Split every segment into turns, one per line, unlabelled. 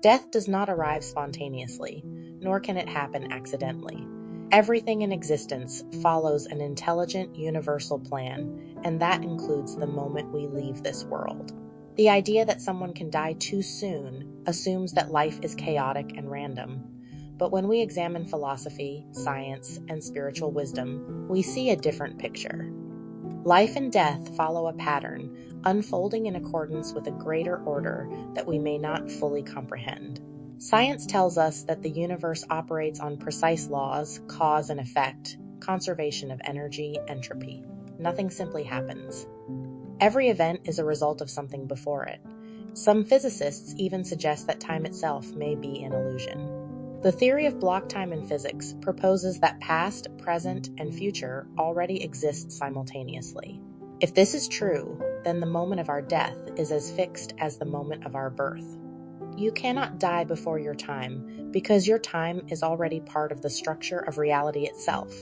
Death does not arrive spontaneously, nor can it happen accidentally. Everything in existence follows an intelligent, universal plan, and that includes the moment we leave this world. The idea that someone can die too soon assumes that life is chaotic and random. But when we examine philosophy, science, and spiritual wisdom, we see a different picture. Life and death follow a pattern, unfolding in accordance with a greater order that we may not fully comprehend. Science tells us that the universe operates on precise laws, cause and effect, conservation of energy, entropy. Nothing simply happens. Every event is a result of something before it. Some physicists even suggest that time itself may be an illusion. The theory of block time in physics proposes that past, present, and future already exist simultaneously. If this is true, then the moment of our death is as fixed as the moment of our birth. You cannot die before your time because your time is already part of the structure of reality itself.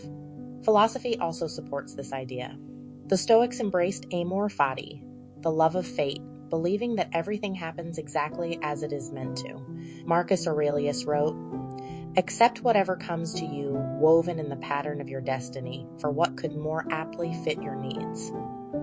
Philosophy also supports this idea. The Stoics embraced amor fati, the love of fate, believing that everything happens exactly as it is meant to. Marcus Aurelius wrote, "Accept whatever comes to you, woven in the pattern of your destiny, for what could more aptly fit your needs."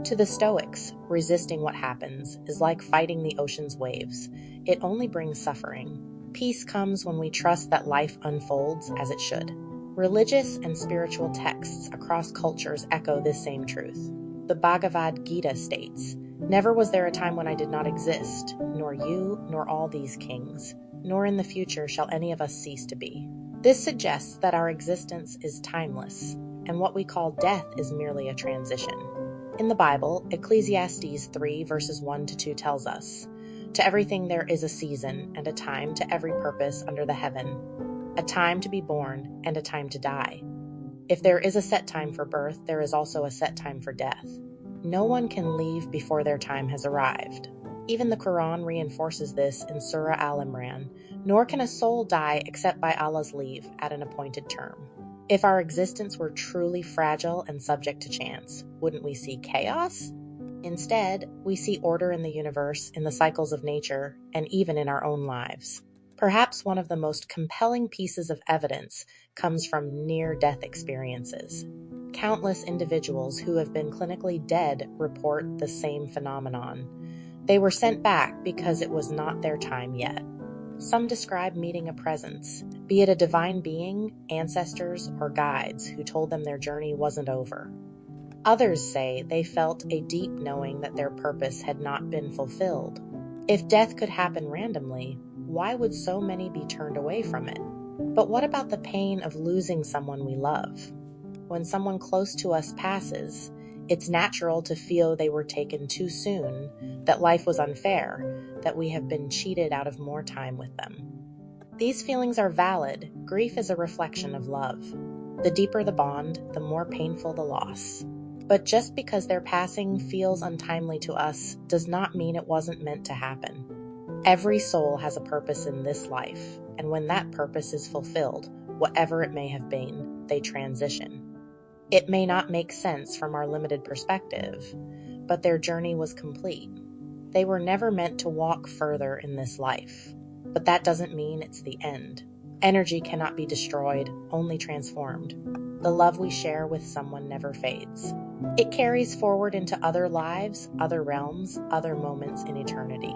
To the Stoics, resisting what happens is like fighting the ocean's waves. It only brings suffering. Peace comes when we trust that life unfolds as it should. Religious and spiritual texts across cultures echo this same truth. The Bhagavad Gita states, "Never was there a time when I did not exist, nor you, nor all these kings, nor in the future shall any of us cease to be." This suggests that our existence is timeless, and what we call death is merely a transition. In the Bible, Ecclesiastes 3 verses 1 to 2 tells us, "To everything there is a season, and a time to every purpose under the heaven, a time to be born, and a time to die. If there is a set time for birth, there is also a set time for death. No one can leave before their time has arrived." Even the Quran reinforces this in Surah Al-Imran, "Nor can a soul die except by Allah's leave at an appointed term." If our existence were truly fragile and subject to chance, wouldn't we see chaos? Instead, we see order in the universe, in the cycles of nature, and even in our own lives. Perhaps one of the most compelling pieces of evidence comes from near-death experiences. Countless individuals who have been clinically dead report the same phenomenon. They were sent back because it was not their time yet. Some describe meeting a presence, be it a divine being, ancestors, or guides who told them their journey wasn't over. Others say they felt a deep knowing that their purpose had not been fulfilled. If death could happen randomly, why would so many be turned away from it? But what about the pain of losing someone we love? When someone close to us passes, it's natural to feel they were taken too soon, that life was unfair, that we have been cheated out of more time with them. These feelings are valid. Grief is a reflection of love. The deeper the bond, the more painful the loss. But just because their passing feels untimely to us does not mean it wasn't meant to happen. Every soul has a purpose in this life, and when that purpose is fulfilled, whatever it may have been, they transition. It may not make sense from our limited perspective, but their journey was complete. They were never meant to walk further in this life, but that doesn't mean it's the end. Energy cannot be destroyed, only transformed. The love we share with someone never fades. It carries forward into other lives, other realms, other moments in eternity.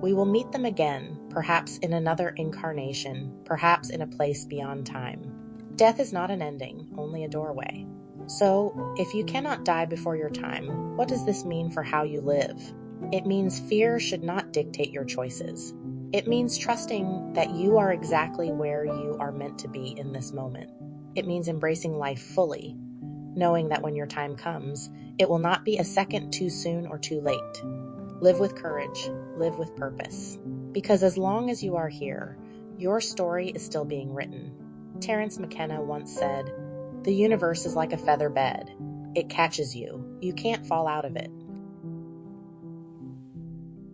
We will meet them again, perhaps in another incarnation, perhaps in a place beyond time. Death is not an ending, only a doorway. So, if you cannot die before your time, what does this mean for how you live? It means fear should not dictate your choices. It means trusting that you are exactly where you are meant to be in this moment. It means embracing life fully, knowing that when your time comes, it will not be a second too soon or too late. Live with courage, live with purpose. Because as long as you are here, your story is still being written. Terence McKenna once said, "The universe is like a feather bed. It catches you. You can't fall out of it."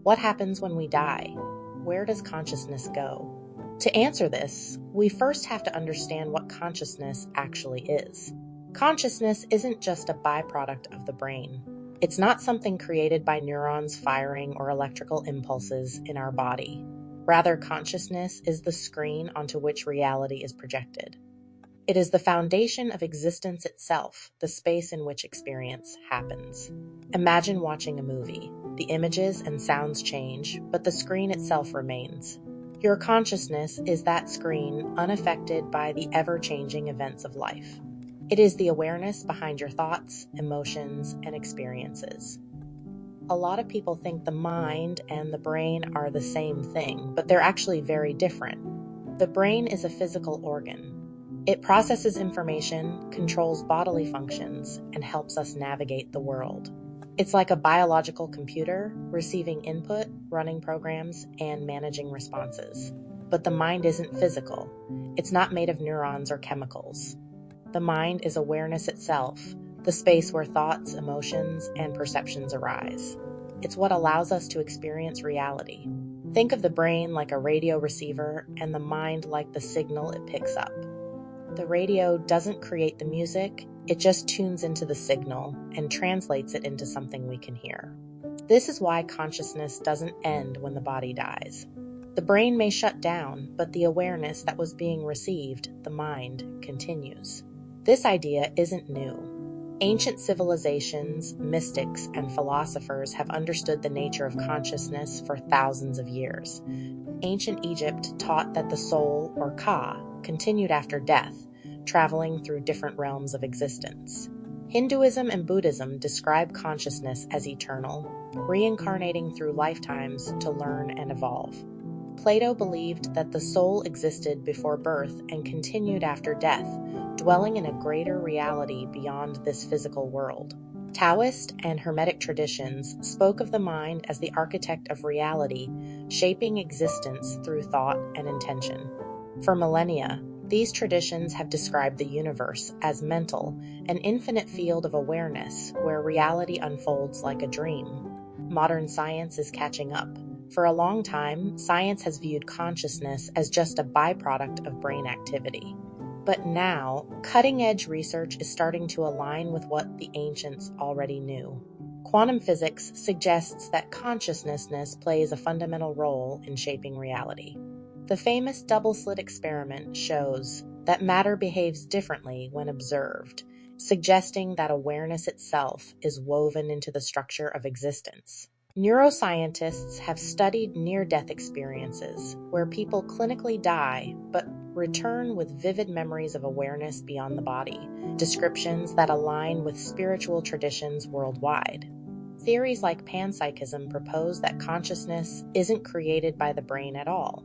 What happens when we die? Where does consciousness go? To answer this, we first have to understand what consciousness actually is. Consciousness isn't just a byproduct of the brain. It's not something created by neurons firing or electrical impulses in our body. Rather, consciousness is the screen onto which reality is projected. It is the foundation of existence itself, the space in which experience happens. Imagine watching a movie. The images and sounds change, but the screen itself remains. Your consciousness is that screen, unaffected by the ever-changing events of life. It is the awareness behind your thoughts, emotions, and experiences. A lot of people think the mind and the brain are the same thing, but they're actually very different. The brain is a physical organ. It processes information, controls bodily functions, and helps us navigate the world. It's like a biological computer, receiving input, running programs, and managing responses. But the mind isn't physical. It's not made of neurons or chemicals. The mind is awareness itself, the space where thoughts, emotions, and perceptions arise. It's what allows us to experience reality. Think of the brain like a radio receiver and the mind like the signal it picks up. The radio doesn't create the music, it just tunes into the signal and translates it into something we can hear. This is why consciousness doesn't end when the body dies. The brain may shut down, but the awareness that was being received, the mind, continues. This idea isn't new. Ancient civilizations, mystics, and philosophers have understood the nature of consciousness for thousands of years. Ancient Egypt taught that the soul, or Ka, continued after death, traveling through different realms of existence. Hinduism and Buddhism describe consciousness as eternal, reincarnating through lifetimes to learn and evolve. Plato believed that the soul existed before birth and continued after death, dwelling in a greater reality beyond this physical world. Taoist and Hermetic traditions spoke of the mind as the architect of reality, shaping existence through thought and intention. For millennia, these traditions have described the universe as mental, an infinite field of awareness where reality unfolds like a dream. Modern science is catching up. For a long time, science has viewed consciousness as just a byproduct of brain activity. But now, cutting-edge research is starting to align with what the ancients already knew. Quantum physics suggests that consciousness plays a fundamental role in shaping reality. The famous double-slit experiment shows that matter behaves differently when observed, suggesting that awareness itself is woven into the structure of existence. Neuroscientists have studied near-death experiences where people clinically die but return with vivid memories of awareness beyond the body, descriptions that align with spiritual traditions worldwide. Theories like panpsychism propose that consciousness isn't created by the brain at all,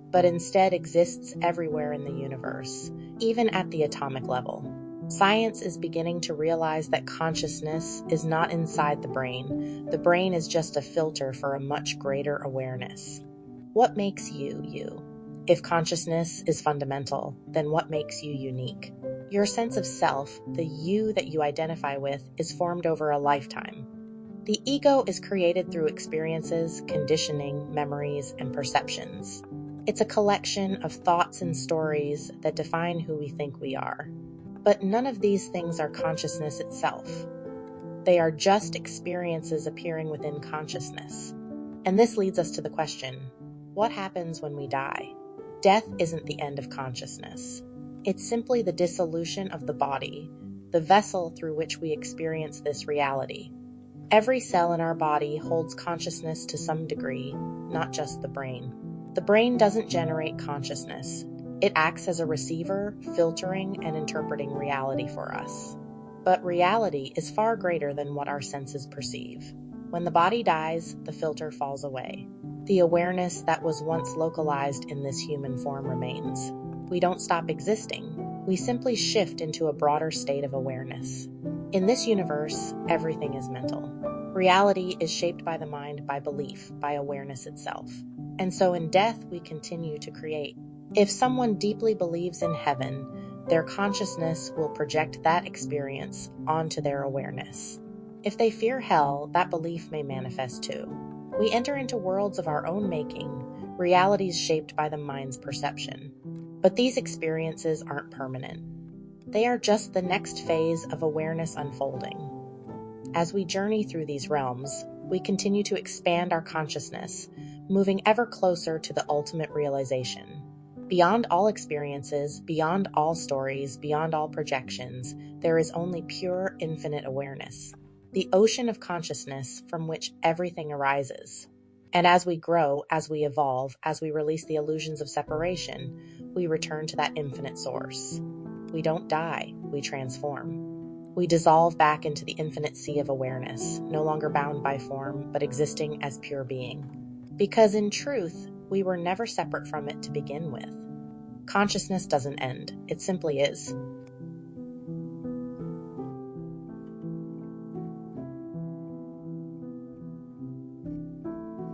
but instead exists everywhere in the universe, even at the atomic level. Science is beginning to realize that consciousness is not inside the brain. The brain is just a filter for a much greater awareness. What makes you, you? If consciousness is fundamental, then what makes you unique? Your sense of self, the you that you identify with, is formed over a lifetime. The ego is created through experiences, conditioning, memories, and perceptions. It's a collection of thoughts and stories that define who we think we are. But none of these things are consciousness itself. They are just experiences appearing within consciousness. And this leads us to the question, what happens when we die? Death isn't the end of consciousness. It's simply the dissolution of the body, the vessel through which we experience this reality. Every cell in our body holds consciousness to some degree, not just the brain. The brain doesn't generate consciousness. It acts as a receiver, filtering and interpreting reality for us. But reality is far greater than what our senses perceive. When the body dies, the filter falls away. The awareness that was once localized in this human form remains. We don't stop existing. We simply shift into a broader state of awareness. In this universe, everything is mental. Reality is shaped by the mind, by belief, by awareness itself. And so in death, we continue to create. If someone deeply believes in heaven, their consciousness will project that experience onto their awareness. If they fear hell, that belief may manifest too. We enter into worlds of our own making, realities shaped by the mind's perception. But these experiences aren't permanent. They are just the next phase of awareness unfolding. As we journey through these realms, we continue to expand our consciousness, moving ever closer to the ultimate realization. Beyond all experiences, beyond all stories, beyond all projections, there is only pure, infinite awareness, the ocean of consciousness from which everything arises. And as we grow, as we evolve, as we release the illusions of separation, we return to that infinite source. We don't die, we transform. We dissolve back into the infinite sea of awareness, no longer bound by form, but existing as pure being. Because in truth, we were never separate from it to begin with. Consciousness doesn't end, it simply is.